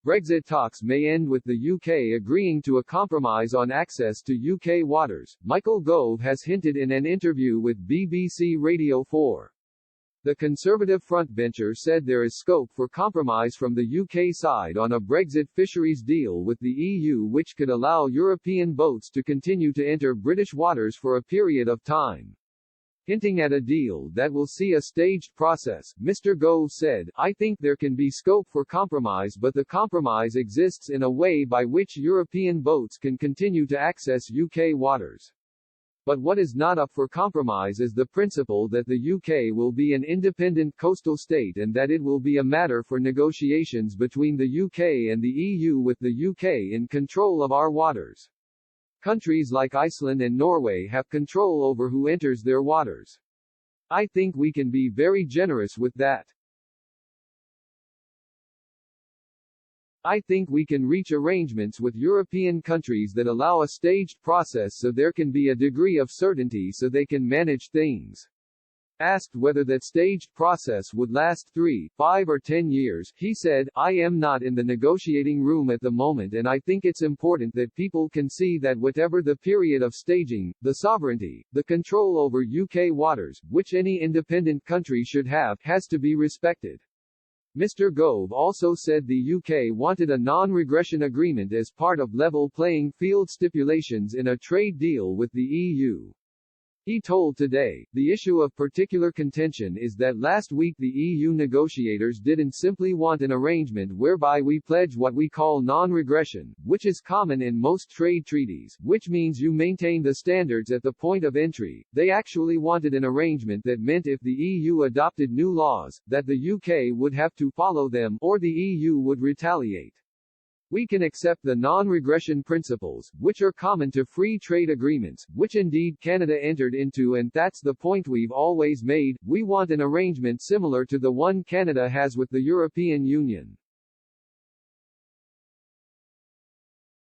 Brexit talks may end with the UK agreeing to a compromise on access to UK waters, Michael Gove has hinted in an interview with BBC Radio 4. The Conservative frontbencher said there is scope for compromise from the UK side on a Brexit fisheries deal with the EU which could allow European boats to continue to enter British waters for a period of time. Hinting at a deal that will see a staged process, Mr. Gove said, "I think there can be scope for compromise, but the compromise exists in a way by which European boats can continue to access UK waters. But what is not up for compromise is the principle that the UK will be an independent coastal state and that it will be a matter for negotiations between the UK and the EU with the UK in control of our waters. Countries like Iceland and Norway have control over who enters their waters. I think we can be very generous with that. I think we can reach arrangements with European countries that allow a staged process so there can be a degree of certainty so they can manage things." Asked whether that staged process would last 3, 5 or 10 years, he said, "I am not in the negotiating room at the moment and I think it's important that people can see that whatever the period of staging, the sovereignty, the control over UK waters, which any independent country should have, has to be respected." Mr. Gove also said the UK wanted a non-regression agreement as part of level playing field stipulations in a trade deal with the EU. He told Today, "The issue of particular contention is that last week the EU negotiators didn't simply want an arrangement whereby we pledge what we call non-regression, which is common in most trade treaties, which means you maintain the standards at the point of entry. They actually wanted an arrangement that meant if the EU adopted new laws, that the UK would have to follow them, or the EU would retaliate. We can accept the non-regression principles, which are common to free trade agreements, which indeed Canada entered into, and that's the point we've always made. We want an arrangement similar to the one Canada has with the European Union."